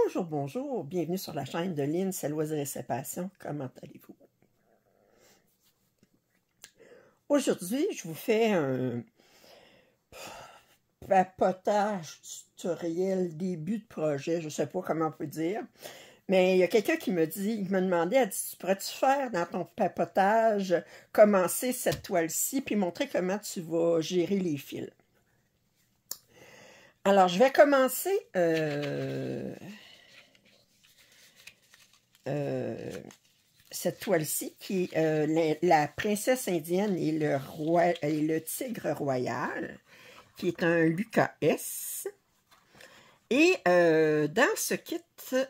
Bonjour, bonjour, bienvenue sur la chaîne de Lynn, c'est Loisirs et ses passions. Comment allez-vous? Aujourd'hui, je vous fais un papotage tutoriel, début de projet, je ne sais pas comment on peut dire. Mais il y a quelqu'un qui me demandait, elle dit, pourrais-tu faire dans ton papotage, commencer cette toile-ci, puis montrer comment tu vas gérer les fils. Alors, je vais commencer cette toile-ci, qui est la princesse indienne et le tigre royal, qui est un Lucas S. Et dans ce kit,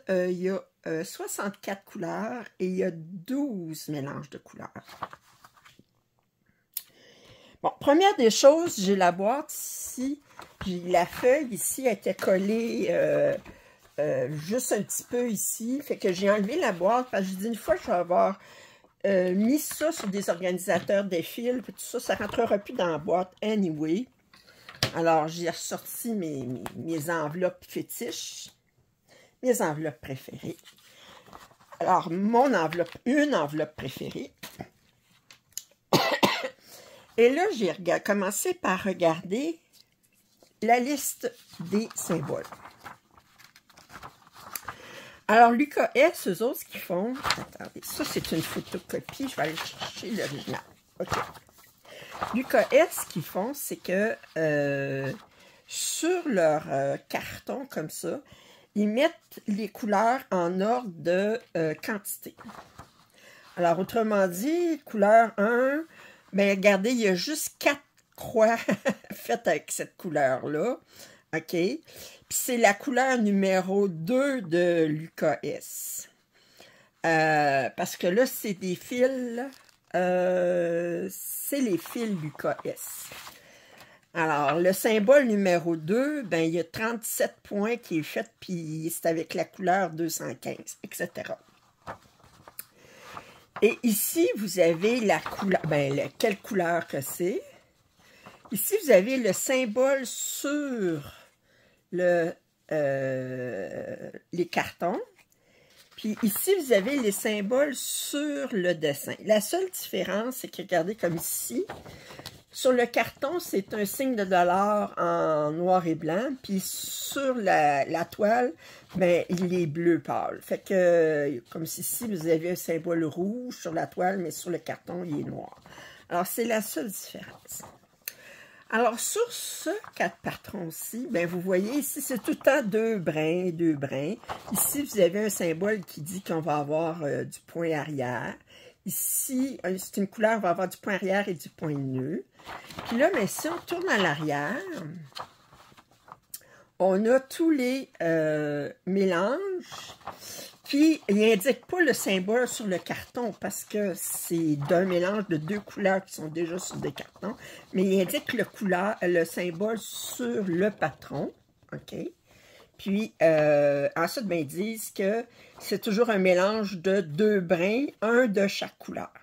il y a 64 couleurs et il y a 12 mélanges de couleurs. Bon, première des choses, j'ai la boîte ici, puis la feuille ici était collée juste un petit peu ici, fait que j'ai enlevé la boîte, parce que j'ai dit une fois que je vais avoir mis ça sur des organisateurs des fils, puis tout ça, ça ne rentrera plus dans la boîte anyway. Alors, j'ai ressorti mes enveloppes fétiches, mes enveloppes préférées. Alors, une enveloppe préférée. Et là, j'ai commencé par regarder la liste des symboles. Alors, Lucas S, eux autres, ce qu'ils font... Attendez, ça, c'est une photocopie. Je vais aller chercher l'original. OK. Lucas S, ce qu'ils font, c'est que sur leur carton, comme ça, ils mettent les couleurs en ordre de quantité. Alors, autrement dit, couleur 1, bien, regardez, il y a juste 4 croix faites avec cette couleur-là. OK? Puis c'est la couleur numéro 2 de Lucas S. Parce que là, c'est des fils... c'est les fils Lucas S. Alors, le symbole numéro 2, ben, il y a 37 points qui est fait, puis c'est avec la couleur 215, etc. Et ici, vous avez la couleur, ben, quelle couleur que c'est. Ici, vous avez le symbole sur les cartons. Puis ici, vous avez les symboles sur le dessin. La seule différence, c'est que regardez comme ici, sur le carton, c'est un signe de dollar en noir et blanc. Puis sur la toile, ben, il est bleu pâle. Fait que, comme ici, vous avez un symbole rouge sur la toile, mais sur le carton, il est noir. Alors, c'est la seule différence. Alors, sur ce 4 patron-ci, ben, vous voyez ici, c'est tout le temps deux brins. Ici, vous avez un symbole qui dit qu'on va avoir du point arrière. Ici, c'est une couleur, on va avoir du point arrière et du point nœud. Puis là, mais si on tourne à l'arrière, on a tous les mélanges. Puis, il n'indique pas le symbole sur le carton parce que c'est d'un mélange de deux couleurs qui sont déjà sur des cartons. Mais il indique le symbole sur le patron. OK? Puis, ensuite, ben, ils disent que c'est toujours un mélange de deux brins, un de chaque couleur.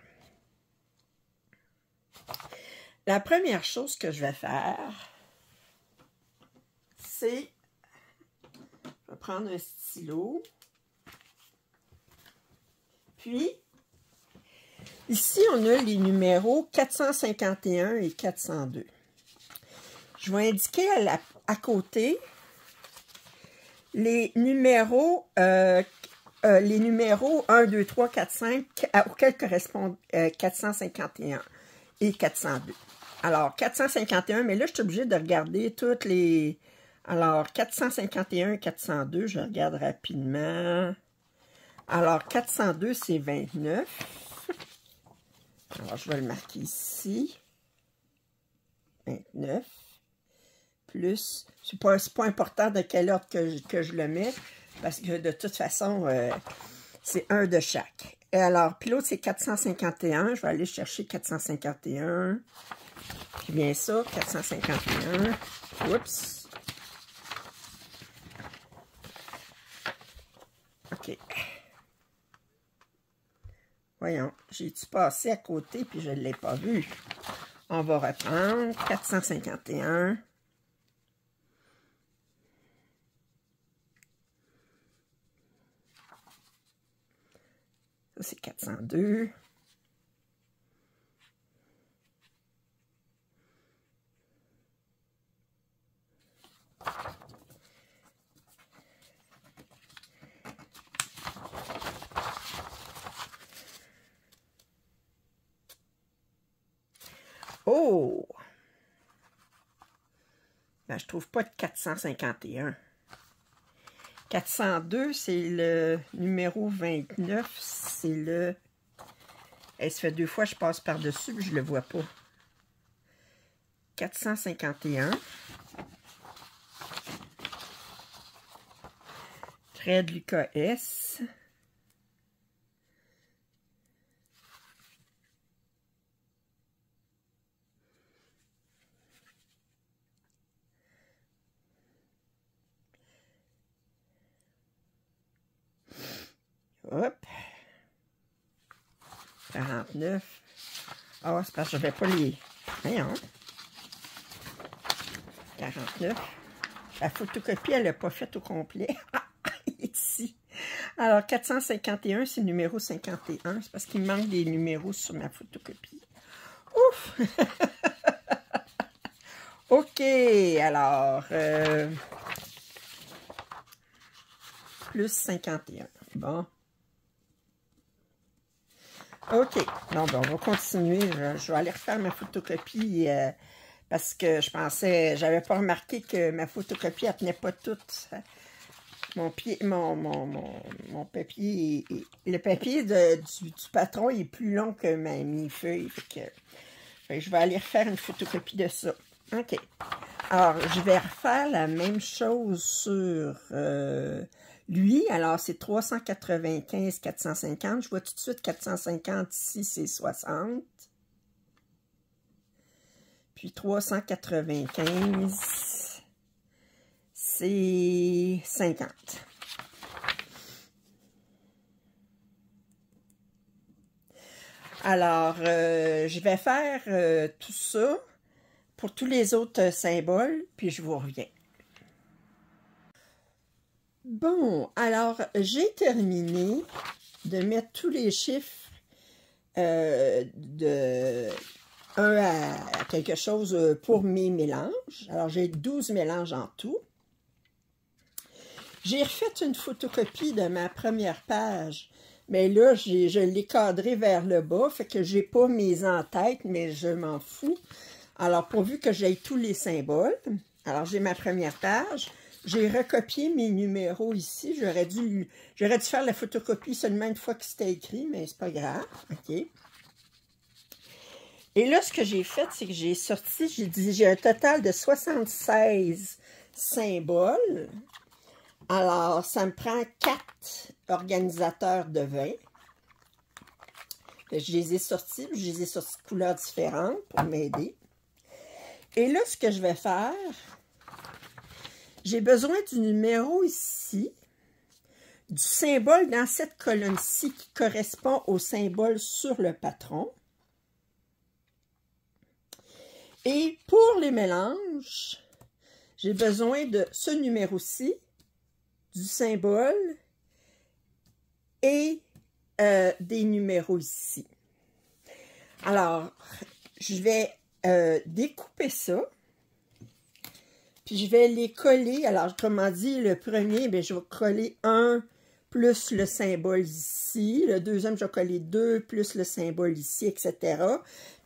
La première chose que je vais faire, c'est... Je vais prendre un stylo. Puis, ici, on a les numéros 451 et 402. Je vais indiquer à côté les numéros 1, 2, 3, 4, 5, auxquels correspondent 451 et 402. Alors, 451, mais là, je suis obligée de regarder toutes les... Alors, 451 et 402, je regarde rapidement. Alors, 402, c'est 29. Alors, je vais le marquer ici. 29. Plus, c'est pas important de quel ordre que je le mets, parce que de toute façon, c'est un de chaque. Et alors, puis l'autre, c'est 451. Je vais aller chercher 451. Puis bien ça, 451. Oups. OK. Voyons, j'ai-tu passé à côté puis je ne l'ai pas vu. On va reprendre 451. Ça, c'est 402. Oh! Ben, je trouve pas de 451. 402, c'est le numéro 29. C'est le... ça fait 2 fois que je passe par-dessus, mais je le vois pas. 451. Trait de Lucas S. Hop. 49. Ah, c'est parce que je n'avais pas les... Voyons. 49. La photocopie, elle n'a pas fait au complet. Ici. Alors, 451, c'est le numéro 51. C'est parce qu'il manque des numéros sur ma photocopie. Ouf! OK, alors... plus 51. Bon. OK. Non, ben, on va continuer. Je vais aller refaire ma photocopie parce que je pensais... J'avais pas remarqué que ma photocopie, elle tenait pas toute... Mon papier, le papier du patron est plus long que mes feuilles. Fait que je vais aller refaire une photocopie de ça. OK. Alors, je vais refaire la même chose sur lui. Alors, c'est 395, 450. Je vois tout de suite 450 ici, c'est 60. Puis 395... c'est 50. Alors, je vais faire tout ça pour tous les autres symboles, puis je vous reviens. Bon, alors, j'ai terminé de mettre tous les chiffres de 1 à quelque chose pour mes mélanges. Alors, j'ai 12 mélanges en tout. J'ai refait une photocopie de ma première page, mais là, je l'ai cadré vers le bas, fait que j'ai pas mes en-têtes, mais je m'en fous. Alors, pourvu que j'aie tous les symboles, alors j'ai ma première page, j'ai recopié mes numéros ici, j'aurais dû faire la photocopie seulement une fois que c'était écrit, mais c'est pas grave, OK. Et là, ce que j'ai fait, c'est que j'ai sorti, j'ai un total de 76 symboles. Alors, ça me prend 4 organisateurs de vin. Je les ai sortis de couleurs différentes pour m'aider. Et là, ce que je vais faire, j'ai besoin du numéro ici, du symbole dans cette colonne-ci qui correspond au symbole sur le patron. Et pour les mélanges, j'ai besoin de ce numéro-ci, du symbole et des numéros ici. Alors, je vais découper ça, puis je vais les coller. Alors, comment dit, le premier, bien, je vais coller 1 plus le symbole ici. Le deuxième, je vais coller 2 plus le symbole ici, etc.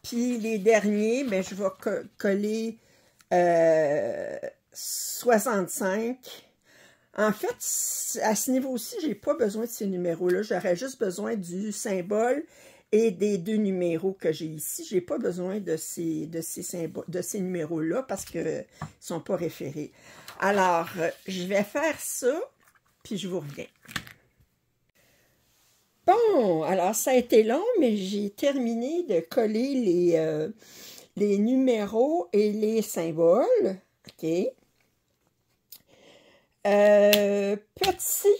Puis les derniers, bien, je vais coller 65. En fait, à ce niveau-ci, je n'ai pas besoin de ces numéros-là. J'aurais juste besoin du symbole et des 2 numéros que j'ai ici. Je n'ai pas besoin de ces numéros-là parce qu'ils ne sont pas référés. Alors, je vais faire ça, puis je vous reviens. Bon, alors ça a été long, mais j'ai terminé de coller les numéros et les symboles. OK. Petit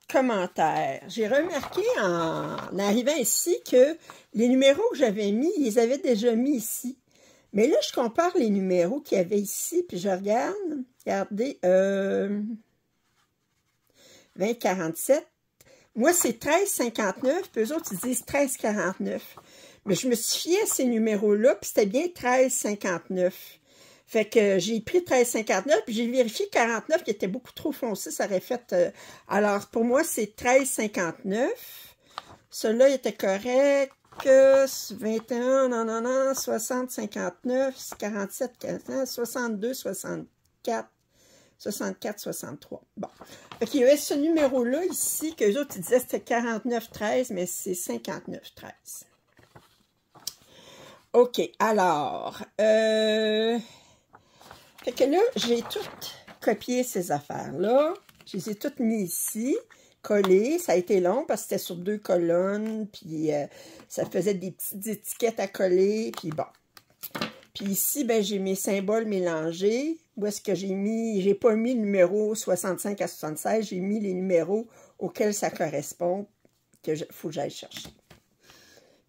commentaire. J'ai remarqué en arrivant ici que les numéros que j'avais mis, ils les avaient déjà mis ici. Mais là, je compare les numéros qu'il y avait ici, puis je regarde. Regardez, 2047. Moi, c'est 13,59, puis eux autres, ils disent 13,49. Mais je me suis fiée à ces numéros-là, puis c'était bien 13,59. Fait que j'ai pris 13,59, puis j'ai vérifié 49, qui était beaucoup trop foncé, ça aurait fait... alors, pour moi, c'est 13,59. Celui-là était correct. 21, non, 60, 59, 47, 15, 62, 64, 64, 63. Bon. Fait qu'il y avait ce numéro-là ici, que les autres ils disaient c'était 49, 13, mais c'est 59, 13. OK, alors... Fait que là, j'ai tout copié ces affaires-là. Je les ai toutes mis ici. Collé, ça a été long parce que c'était sur 2 colonnes, puis ça faisait des petites étiquettes à coller, puis bon. Puis ici, ben j'ai mes symboles mélangés. Où est-ce que j'ai pas mis le numéro 65 à 76, j'ai mis les numéros auxquels ça correspond, faut que j'aille chercher.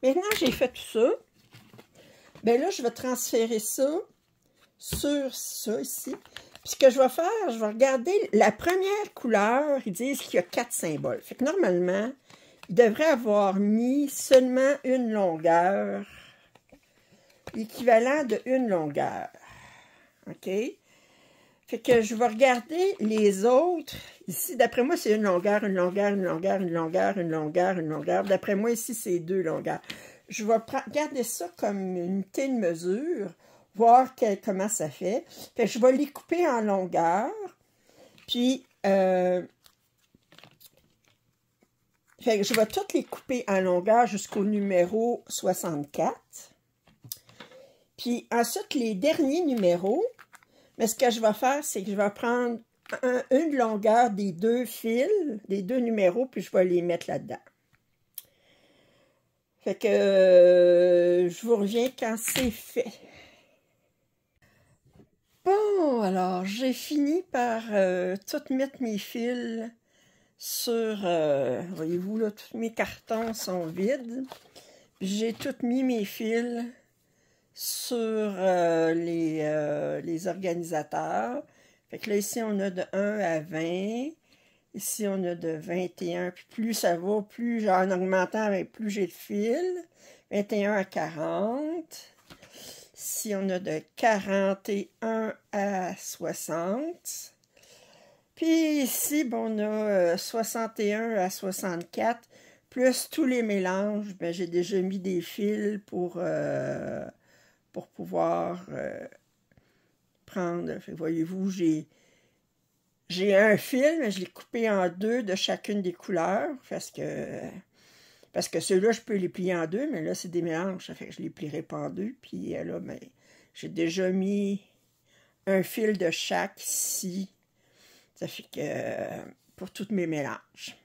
Maintenant, j'ai fait tout ça. Ben là, je vais transférer ça sur ça ici. Puis ce que je vais faire, je vais regarder la première couleur. Ils disent qu'il y a 4 symboles. Fait que normalement, ils devraient avoir mis seulement une longueur, l'équivalent de une longueur. OK? Fait que je vais regarder les autres. Ici, d'après moi, c'est une longueur, une longueur, une longueur, une longueur, une longueur, une longueur. D'après moi, ici, c'est 2 longueurs. Je vais regarder ça comme une unité de mesure. Voir comment ça fait. Fait que je vais les couper en longueur. Puis, fait que je vais toutes les couper en longueur jusqu'au numéro 64. Puis, ensuite, les derniers numéros, mais ce que je vais faire, c'est que je vais prendre une longueur des 2 fils, des 2 numéros, puis je vais les mettre là-dedans. Fait que je vous reviens quand c'est fait. Bon, alors, j'ai fini par tout mettre mes fils sur... voyez-vous, là, tous mes cartons sont vides. J'ai tout mis mes fils sur les organisateurs. Fait que là, ici, on a de 1 à 20. Ici, on a de 21. Puis plus ça va, plus en augmentant, avec plus j'ai de fils. 21 à 40. Ici, on a de 41 à 60. Puis ici, bon, on a 61 à 64. Plus tous les mélanges, ben, j'ai déjà mis des fils pour pouvoir prendre. Voyez-vous, j'ai un fil, mais je l'ai coupé en 2 de chacune des couleurs. Parce que ceux-là, je peux les plier en 2, mais là, c'est des mélanges. Ça fait que je ne les plierai pas en 2. Puis là, ben, j'ai déjà mis un fil de chaque ici. Ça fait que pour tous mes mélanges.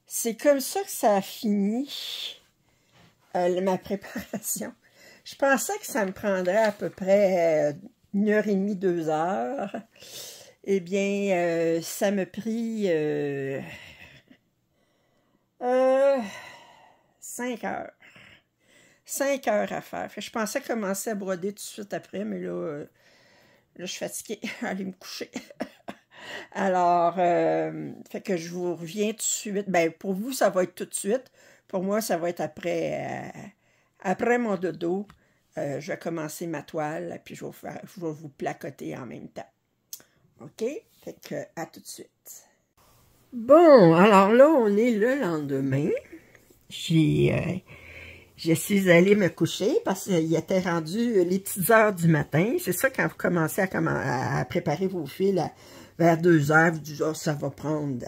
C'est comme ça que ça a fini ma préparation. Je pensais que ça me prendrait à peu près 1h30, 2 heures. Eh bien, ça m'a pris 5 heures. 5 heures à faire. Fait que je pensais commencer à broder tout de suite après, mais là je suis fatiguée. Aller me coucher. Alors, fait que je vous reviens tout de suite. Ben, pour vous, ça va être tout de suite. Pour moi, ça va être après mon dodo. Je vais commencer ma toile, puis je vais vous placoter en même temps. OK? Fait que, à tout de suite. Bon, alors là, on est le lendemain. Je suis allée me coucher parce qu'il était rendu les petites heures du matin. C'est ça, quand vous commencez à préparer vos fils vers 2 heures, vous dites, oh, ça va prendre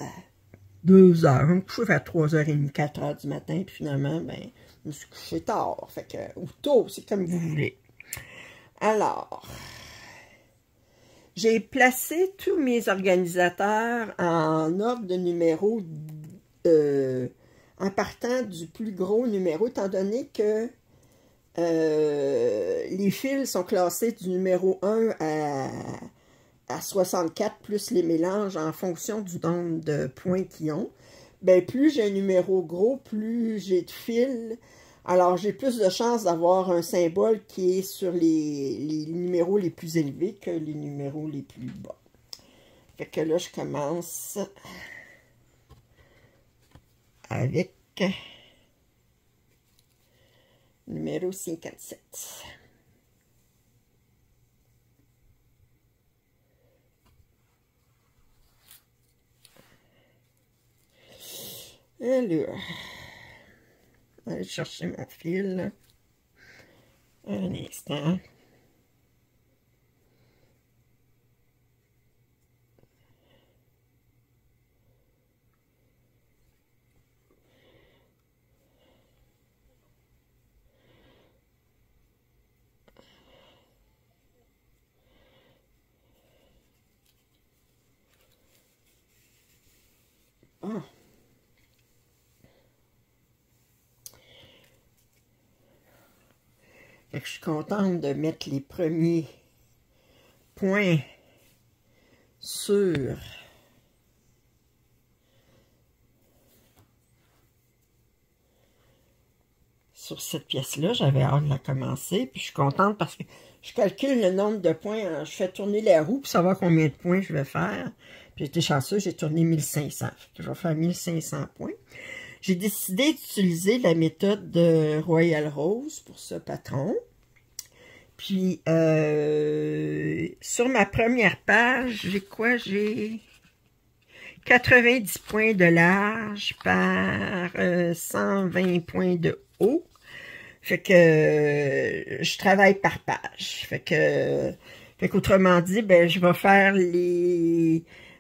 2 heures. Je me couche vers 3h30, 4h du matin, puis finalement, ben, je me suis couché tard. Fait que, ou tôt, c'est comme vous voulez. Alors, j'ai placé tous mes organisateurs en ordre de numéro en partant du plus gros numéro, étant donné que les fils sont classés du numéro 1 à 64, plus les mélanges en fonction du nombre de points qu'ils ont. Ben, plus j'ai un numéro gros, plus j'ai de fils. Alors, j'ai plus de chances d'avoir un symbole qui est sur les numéros les plus élevés que les numéros les plus bas. Fait que là, je commence avec numéro 57. Alors, je vais aller chercher mon fil. Un instant. Ah. Fait que je suis contente de mettre les premiers points sur cette pièce-là. J'avais hâte de la commencer. Puis je suis contente parce que je calcule le nombre de points. Je fais tourner la roue pour savoir combien de points je vais faire. Puis j'étais chanceux, j'ai tourné 1500. Fait que je vais faire 1500 points. J'ai décidé d'utiliser la méthode de Royal Rose pour ce patron. Puis, sur ma première page, j'ai quoi? J'ai 90 points de large par 120 points de haut. Fait que je travaille par page. Fait qu'autrement dit, ben, je vais faire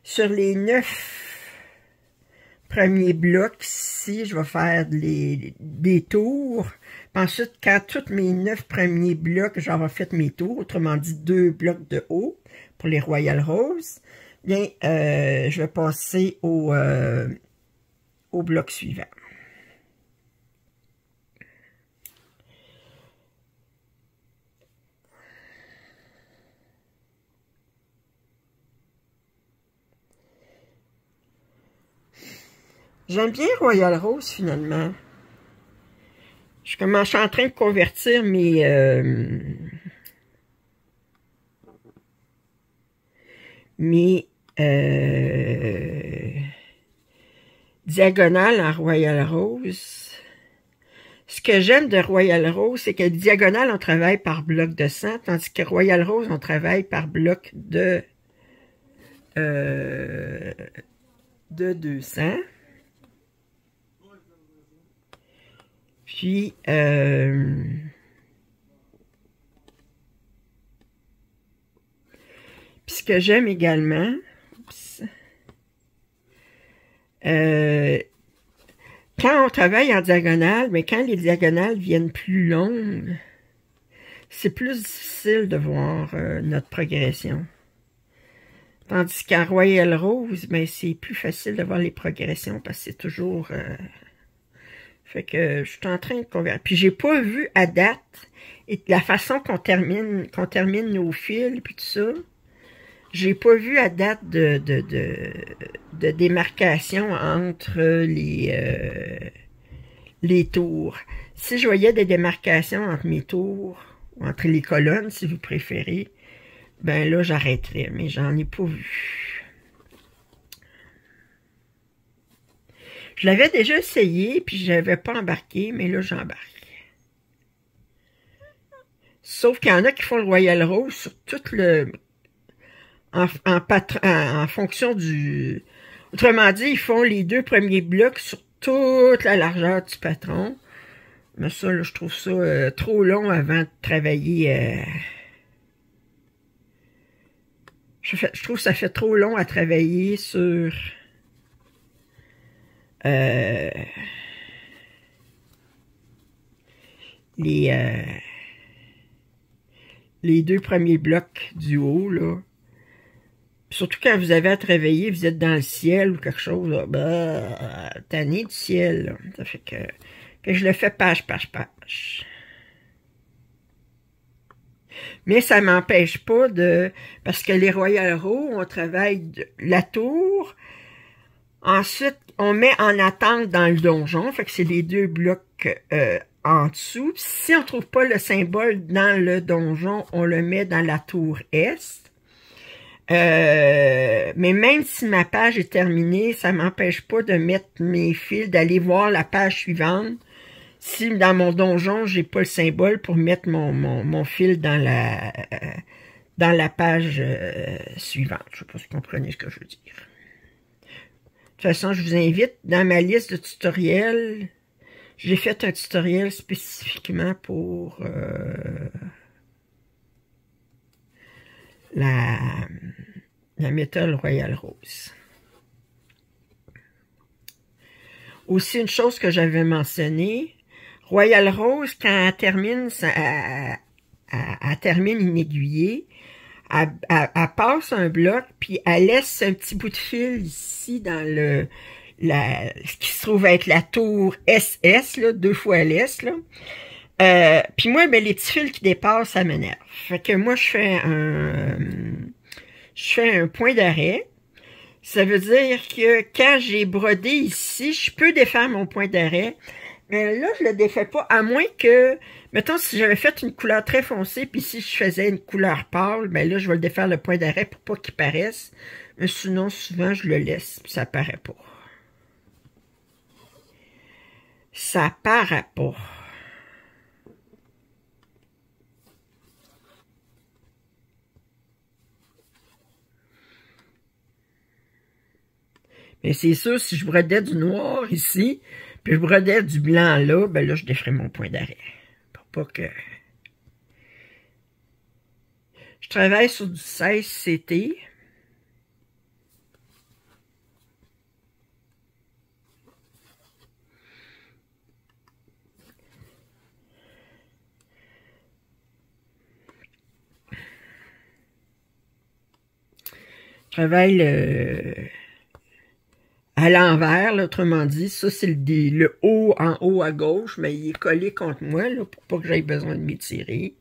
sur les 9 premiers blocs ici, je vais faire des tours. Puis ensuite, quand tous mes 9 premiers blocs, j'aurai fait mes tours, autrement dit 2 blocs de haut pour les Royal Rose, bien, je vais passer au bloc suivant. J'aime bien Royal Rose, finalement. Je suis en train de convertir mes diagonales en Royal Rose. Ce que j'aime de Royal Rose, c'est que diagonale, on travaille par bloc de 100, tandis que Royal Rose, on travaille par bloc de 200. Puis, ce que j'aime également, quand on travaille en diagonale, mais quand les diagonales viennent plus longues, c'est plus difficile de voir notre progression. Tandis qu'en Royal Rose, ben, c'est plus facile de voir les progressions parce que c'est toujours... Fait que je suis en train de convertir. Puis j'ai pas vu à date et la façon qu'on termine nos fils puis tout ça. J'ai pas vu à date de démarcation entre les tours. Si je voyais des démarcations entre mes tours, ou entre les colonnes, si vous préférez, ben là, j'arrêterais. Mais j'en ai pas vu. Je l'avais déjà essayé, puis je n'avais pas embarqué, mais là, j'embarque. Sauf qu'il y en a qui font le Royal Rose sur tout le... en fonction du... Autrement dit, ils font les 2 premiers blocs sur toute la largeur du patron. Mais ça, là, je trouve ça trop long avant de travailler... Je trouve que ça fait trop long à travailler sur... les 2 premiers blocs du haut, là. Surtout quand vous avez à travailler, vous êtes dans le ciel ou quelque chose, là, ben, tanné du ciel, là. Ça fait que je le fais page par page. Mais ça m'empêche pas de... Parce que les Royal Rose, on travaille la tour. Ensuite, on met en attente dans le donjon. Fait que c'est les 2 blocs en dessous. Puis si on ne trouve pas le symbole dans le donjon, on le met dans la tour Est. Mais même si ma page est terminée, ça m'empêche pas de mettre mes fils, d'aller voir la page suivante. Si dans mon donjon, j'ai pas le symbole pour mettre mon fil dans la page suivante. Je sais pas si vous comprenez ce que je veux dire. De toute façon, je vous invite dans ma liste de tutoriels. J'ai fait un tutoriel spécifiquement pour la méthode Royal Rose. Aussi, une chose que j'avais mentionnée, Royal Rose, quand elle termine, elle termine une aiguillée, elle passe un bloc, puis elle laisse un petit bout de fil ici dans ce qui se trouve être la tour SS, là, 2 fois l'S, là. Puis moi, ben, les petits fils qui dépassent, ça m'énerve. Fait que moi, je fais un point d'arrêt. Ça veut dire que quand j'ai brodé ici, je peux défaire mon point d'arrêt. Mais là, je le défais pas, à moins que, mettons, si j'avais fait une couleur très foncée, puis si je faisais une couleur pâle, ben là, je vais le défaire le point d'arrêt pour pas qu'il paraisse. Mais sinon, souvent, je le laisse, puis ça paraît pas. Ça paraît pas. Mais c'est sûr, si je brodais du noir ici, puis je brodais du blanc là, ben là, je déferais mon point d'arrêt. Pour pas que... Je travaille sur du 16CT. Je travaille à l'envers, autrement dit. Ça, c'est le haut en haut à gauche, mais il est collé contre moi, là, pour pas que j'aie besoin de m'étirer.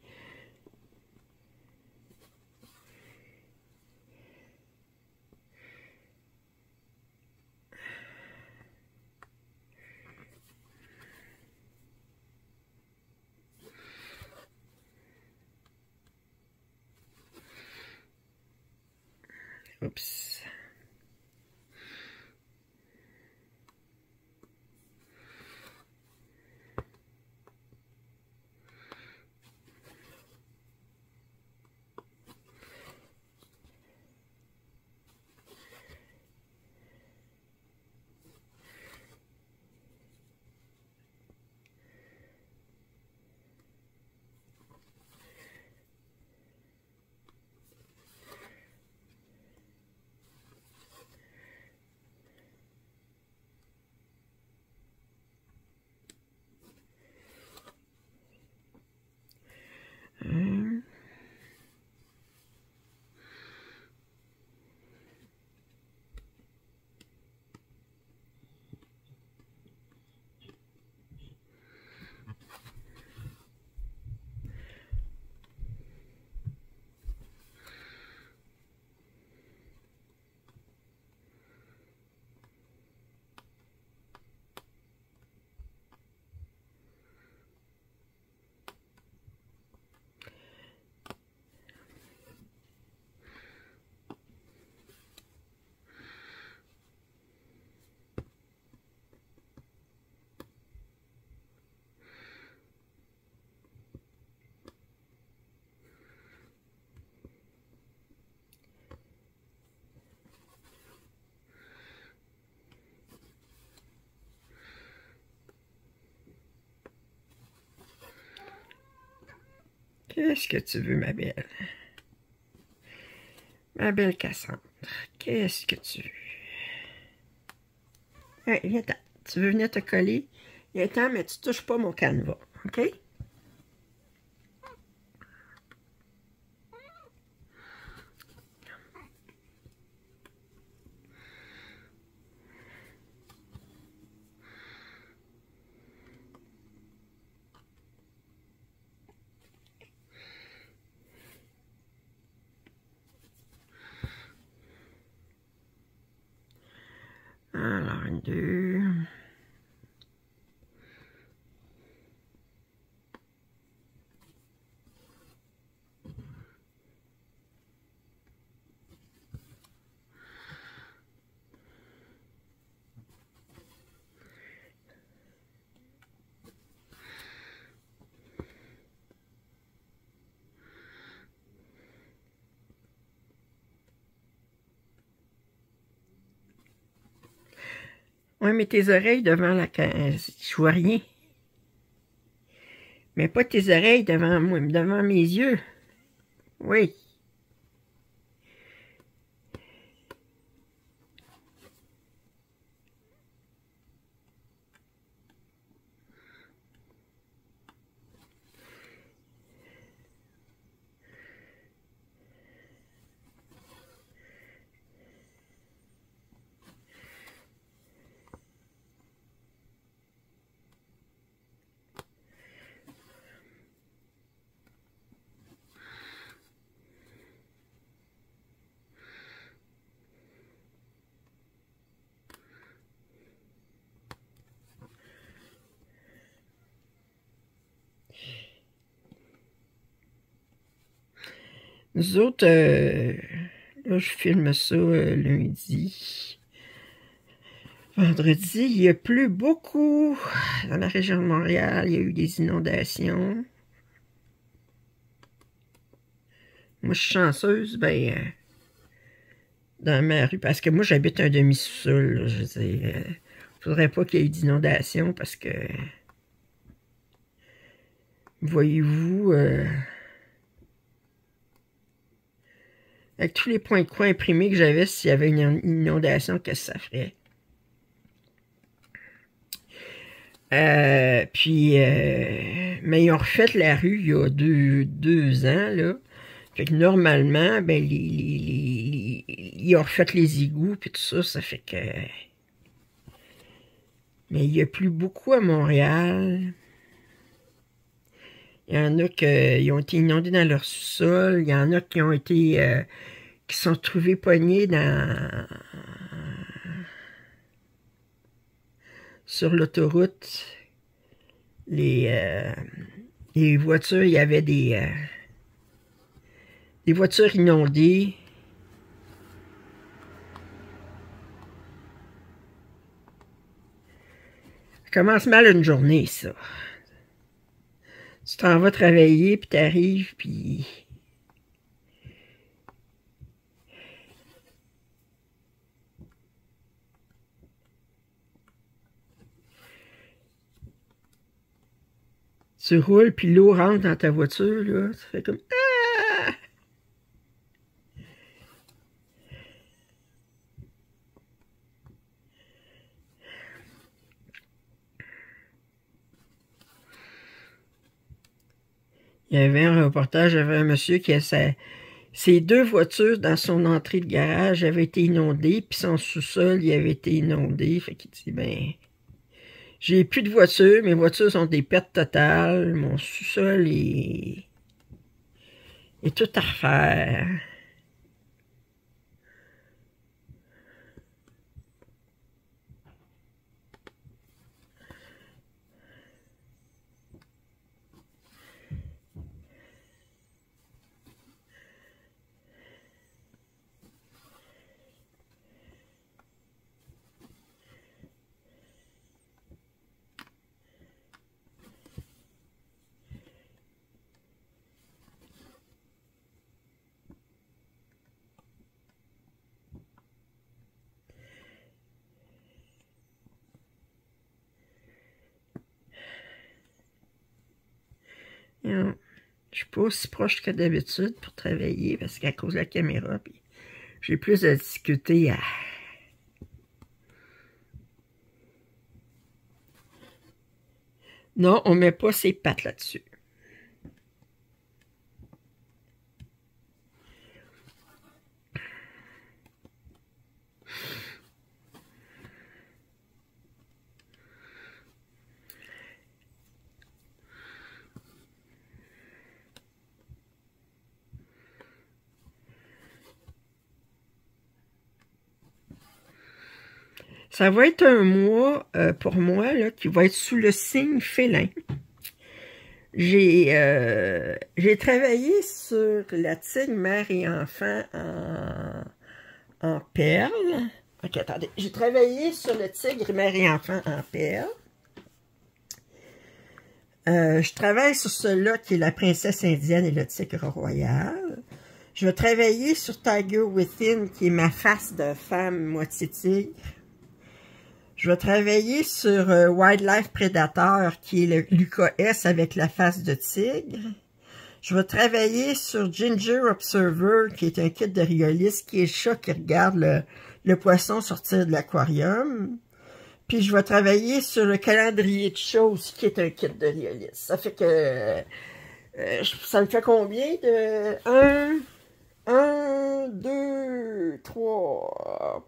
Oups. Qu'est-ce que tu veux, ma belle? Ma belle Cassandre, qu'est-ce que tu veux? Hey, viens-t'en. Tu veux venir te coller? Viens-t'en, mais tu touches pas mon canevas, OK? Alors, 2... Ouais, mais tes oreilles devant la... Je vois rien. Mais pas tes oreilles devant moi, devant mes yeux. Oui. Nous autres, là, je filme ça lundi. Vendredi, il a plu beaucoup dans la région de Montréal. Il y a eu des inondations. Moi, je suis chanceuse, dans ma rue, parce que moi, j'habite un demi-sous-sol. Je veux dire, faudrait pas qu'il y ait eu d'inondation parce que, voyez-vous, avec tous les points de croix imprimés que j'avais, s'il y avait une inondation, qu'est-ce que ça ferait? Mais ils ont refait la rue il y a deux ans, là. Fait que normalement, ils ont refait les égouts, puis tout ça, ça fait que... Mais il y a plu beaucoup à Montréal. Il y en a qui ont été inondés dans leur sous-sol. Il y en a qui ont été... qui sont trouvés pognés sur l'autoroute. Les voitures, il y avait des voitures inondées. Ça commence mal une journée, ça. Tu t'en vas travailler, puis t'arrives, puis... Tu roules, puis l'eau rentre dans ta voiture, là. Ça fait comme... Ah! Il y avait un reportage, il y avait un monsieur qui a ses deux voitures dans son entrée de garage avaient été inondées, puis son sous-sol, il avait été inondé. Fait qu'il dit, j'ai plus de voitures, mes voitures sont des pertes totales, mon sous-sol est tout à refaire. Je suis pas aussi proche que d'habitude pour travailler parce qu'à cause de la caméra, j'ai plus de difficulté à... Non, on met pas ses pattes là-dessus. Ça va être un mois pour moi là, qui va être sous le signe félin. J'ai travaillé sur la tigre mère et enfant en perles. Ok, attendez. J'ai travaillé sur le tigre mère et enfant en perles. Je travaille sur celui-là qui est la princesse indienne et le tigre royal. Je vais travailler sur Tiger Within qui est ma face de femme moitié tigre. Je vais travailler sur Wildlife Predator, qui est le l'UKS avec la face de tigre. Je vais travailler sur Ginger Observer, qui est un kit de Riolis, qui est le chat qui regarde le poisson sortir de l'aquarium. Puis je vais travailler sur le calendrier de chat aussi, qui est un kit de Riolis. Ça fait que... ça me fait combien de... 1, 2, 3,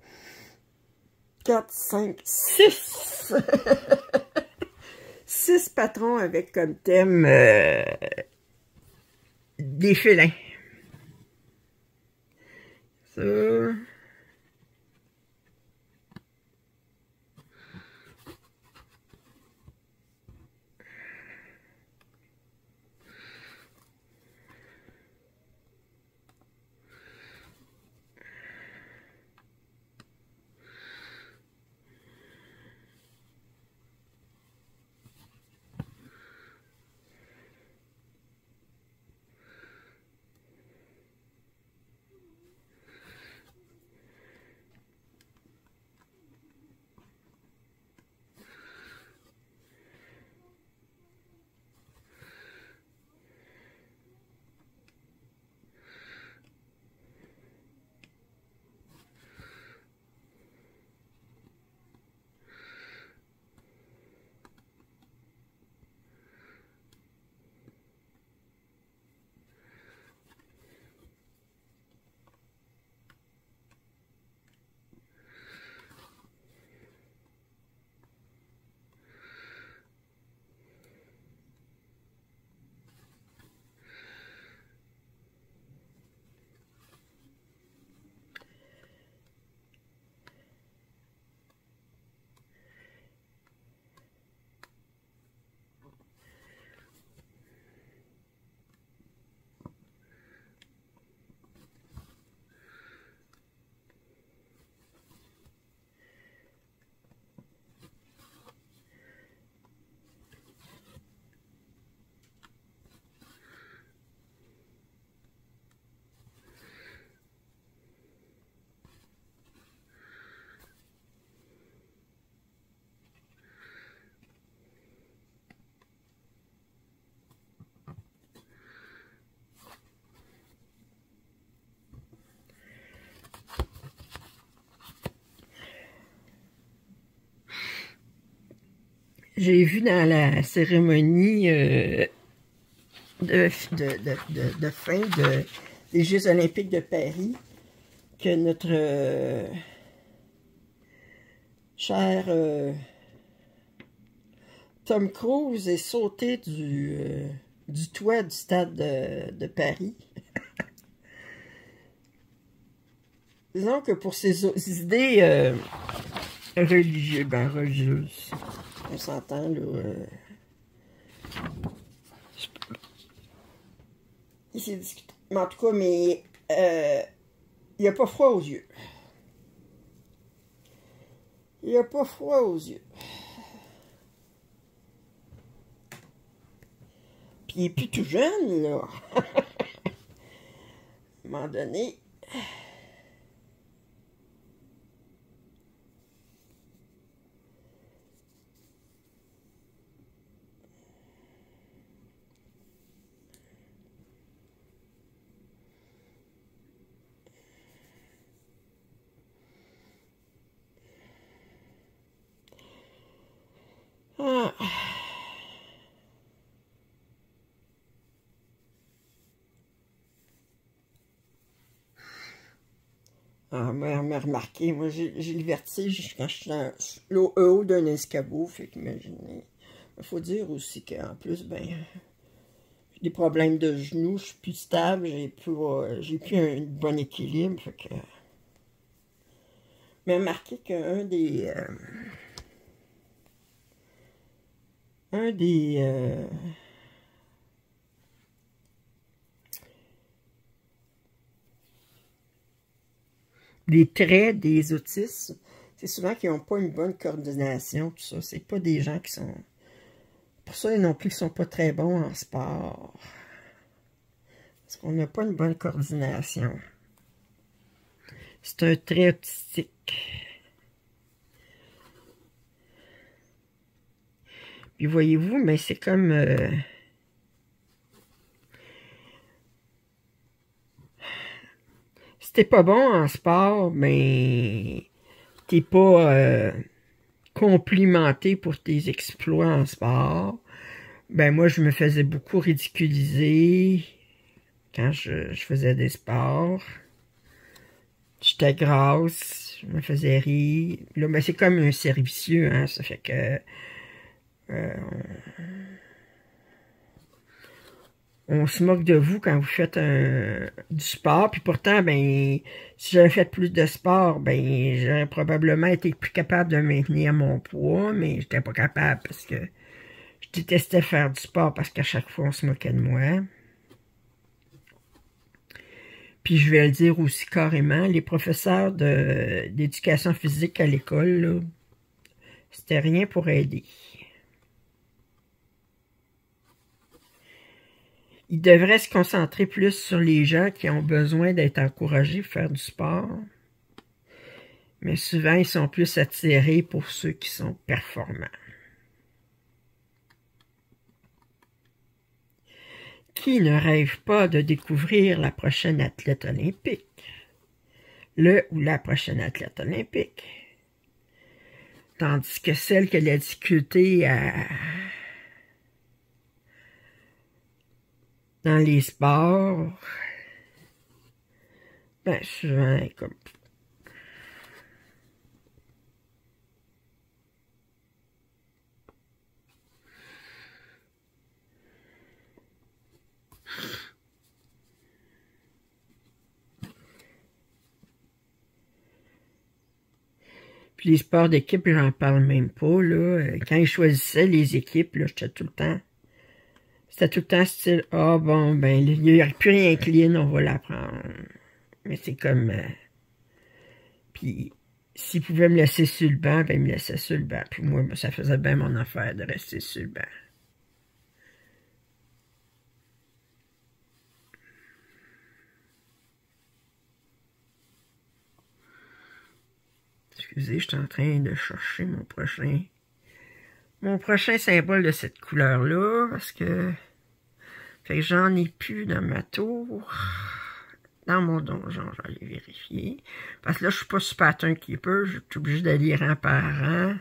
4, 5, 6. 6 patrons avec comme thème des félins. Ça... J'ai vu dans la cérémonie de fin des Jeux olympiques de Paris que notre cher Tom Cruise est sauté du toit du stade de Paris. Disons que pour ses idées religieuses, on s'entend, là. Il s'est discuté. Mais en tout cas, il n'y a pas froid aux yeux. Il n'y a pas froid aux yeux. Puis il est plus tout jeune, là. À un moment donné... Ah. Ah, mais remarqué, moi j'ai le vertige quand je suis dans le haut d'un escabeau, fait qu'imaginez. Il faut dire aussi qu'en plus, ben, j'ai des problèmes de genoux, je suis plus stable, j'ai plus un bon équilibre, fait que... Mais remarquez qu'un des... des traits des autistes, c'est souvent qu'ils n'ont pas une bonne coordination, tout ça. C'est pas des gens qui sont... Pour ça, non plus, qui sont pas très bons en sport. Parce qu'on n'a pas une bonne coordination. C'est un trait autistique. Puis voyez-vous, mais c'est comme... si t'es pas bon en sport, ben... t'es pas complimenté pour tes exploits en sport. Ben moi, je me faisais beaucoup ridiculiser quand je faisais des sports. J'étais grasse, je me faisais rire. Là, ben c'est comme un servicieux, hein, ça fait que... euh, on se moque de vous quand vous faites du sport, puis pourtant, ben, si j'avais fait plus de sport, ben, j'aurais probablement été plus capable de maintenir mon poids, mais j'étais pas capable parce que je détestais faire du sport parce qu'à chaque fois, on se moquait de moi. Puis je vais le dire aussi carrément, les professeurs d'éducation physique à l'école, là, c'était rien pour aider. Ils devraient se concentrer plus sur les gens qui ont besoin d'être encouragés à faire du sport. Mais souvent, ils sont plus attirés pour ceux qui sont performants. Qui ne rêve pas de découvrir la prochaine athlète olympique? Le ou la prochaine athlète olympique? Tandis que celle qui a la difficulté dans les sports, ben souvent, comme... Puis les sports d'équipe, j'en parle même pas, là. Quand ils choisissaient les équipes, là, j'étais tout le temps... C'était tout le temps style, ah bon, ben, il n'y a plus rien clean, on va la prendre. Mais c'est comme... puis, s'ils pouvaient me laisser sur le banc, ben, ils me laissaient sur le banc. Puis moi, ben, ça faisait bien mon affaire de rester sur le banc. Excusez, je suis en train de chercher mon prochain symbole de cette couleur-là, parce que... Fait que j'en ai plus dans ma tour. Dans mon donjon, je vais aller vérifier. Parce que là, je suis pas sur Pattern Keeper, je suis obligé d'aller rang par rang.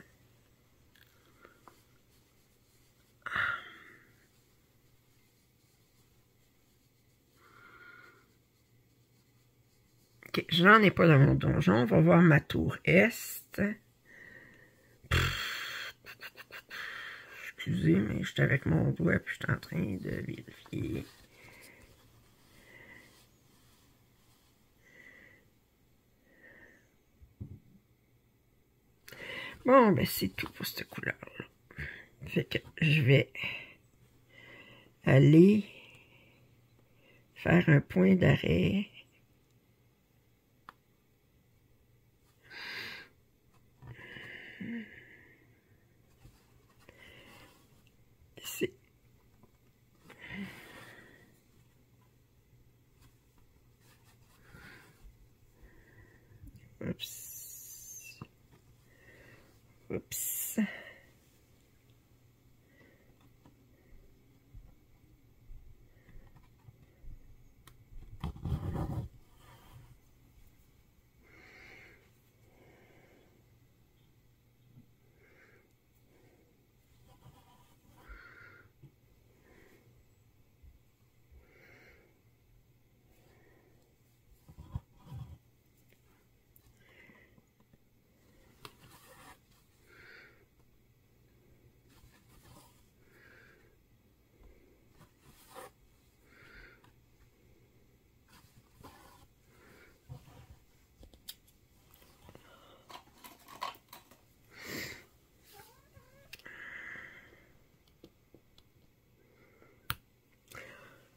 Ok, je n'en ai pas dans mon donjon. On va voir ma tour Est. Excusez, mais je suis avec mon doigt puis je suis en train de vérifier. Bon, ben c'est tout pour cette couleur-là. Fait que je vais aller faire un point d'arrêt. Ici. Oups. Oups.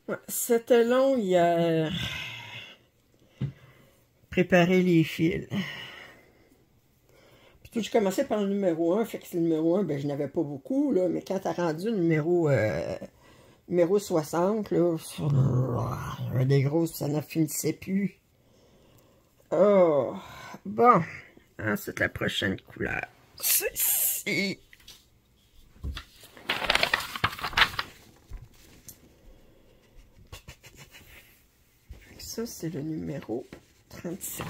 Ouais, c'était long hier. Préparer les fils. Puis tout, je commençais par le numéro 1, fait que le numéro 1, ben je n'avais pas beaucoup, là, mais quand t'as rendu le numéro 60, là, des grosses, ça n'en finissait plus. Oh, bon, ensuite la prochaine couleur, ceci. ça, c'est le numéro 37.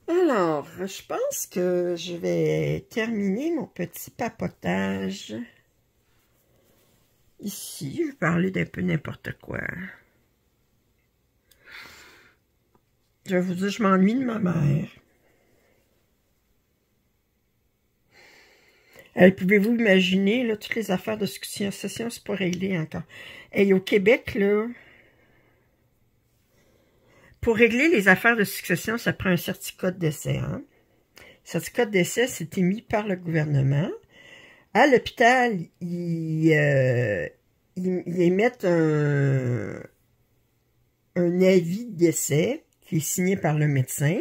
Alors, je pense que je vais terminer mon petit papotage ici. Je vais parler d'un peu n'importe quoi. Je vais vous dire, je m'ennuie de ma mère. Pouvez-vous imaginer, là, toutes les affaires de succession, c'est pas réglé encore. Et au Québec, là, pour régler les affaires de succession, ça prend un certificat de décès. Hein? Le certificat de décès, c'est émis par le gouvernement. À l'hôpital, ils émettent un avis de décès qui est signé par le médecin.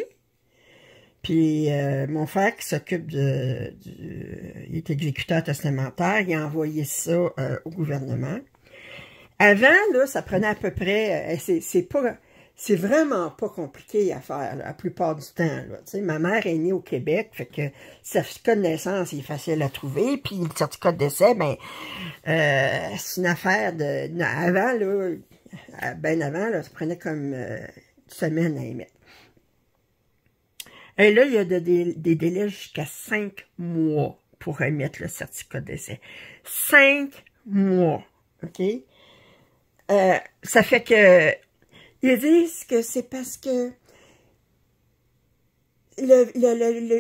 Puis mon frère qui s'occupe il est exécuteur testamentaire, il a envoyé ça au gouvernement. Avant, là, ça prenait à peu près, c'est vraiment pas compliqué à faire, là, la plupart du temps. Là. Tu sais, ma mère est née au Québec, fait que le certificat de naissance est facile à trouver, puis le certificat de décès, ben, c'est une affaire de... Avant, là, ben avant, là, ça prenait comme une semaine à émettre. Et là, il y a des délais jusqu'à 5 mois pour émettre le certificat de décès. 5 mois, OK? Ça fait que... Ils disent que c'est parce que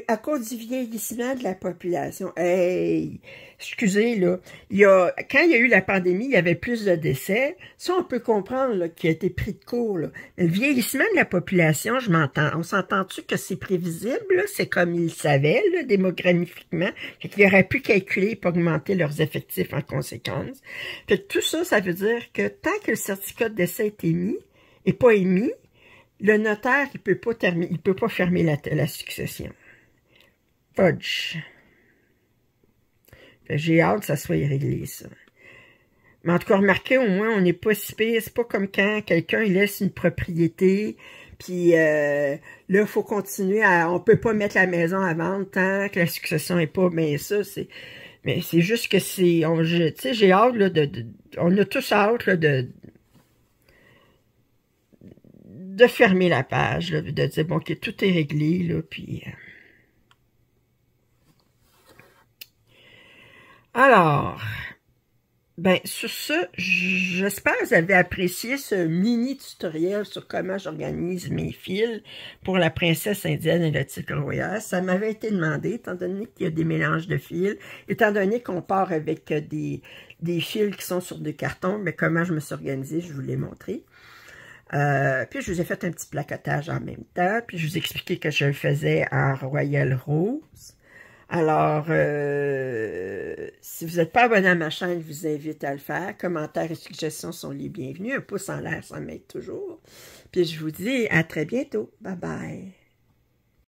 à cause du vieillissement de la population. Hey, excusez, là, quand il y a eu la pandémie, il y avait plus de décès. Ça, on peut comprendre là, qu'il a été pris de court. Là. Mais le vieillissement de la population, on s'entend-tu que c'est prévisible? C'est comme ils le savaient, là, démographiquement. Fait qu'il aurait pu calculer pour augmenter leurs effectifs en conséquence. Fait que tout ça, ça veut dire que tant que le certificat de décès est émis, et pas émis, le notaire, il peut pas fermer la succession. Fudge. J'ai hâte que ça soit réglé, ça. Mais en tout cas, remarquez, au moins, on n'est pas si pire. C'est pas comme quand quelqu'un laisse une propriété, puis là, il faut continuer on peut pas mettre la maison à vendre tant que la succession est pas, mais ça, c'est... Mais c'est juste que c'est... Tu sais, j'ai hâte, là, on a tous hâte, là, de fermer la page, là, de dire, bon, ok, tout est réglé, là, puis... Alors, ben, sur ce, j'espère que vous avez apprécié ce mini tutoriel sur comment j'organise mes fils pour la princesse indienne et le tigre royal. Ça m'avait été demandé, étant donné qu'il y a des mélanges de fils, étant donné qu'on part avec des fils qui sont sur des cartons, mais comment je me suis organisée, je vous l'ai montré. Puis je vous ai fait un petit placotage en même temps, puis je vous ai expliqué que je le faisais en Royal Rose. Alors, si vous n'êtes pas abonné à ma chaîne, je vous invite à le faire. Commentaires et suggestions sont les bienvenus. Un pouce en l'air, ça m'aide toujours. Puis je vous dis à très bientôt. Bye bye.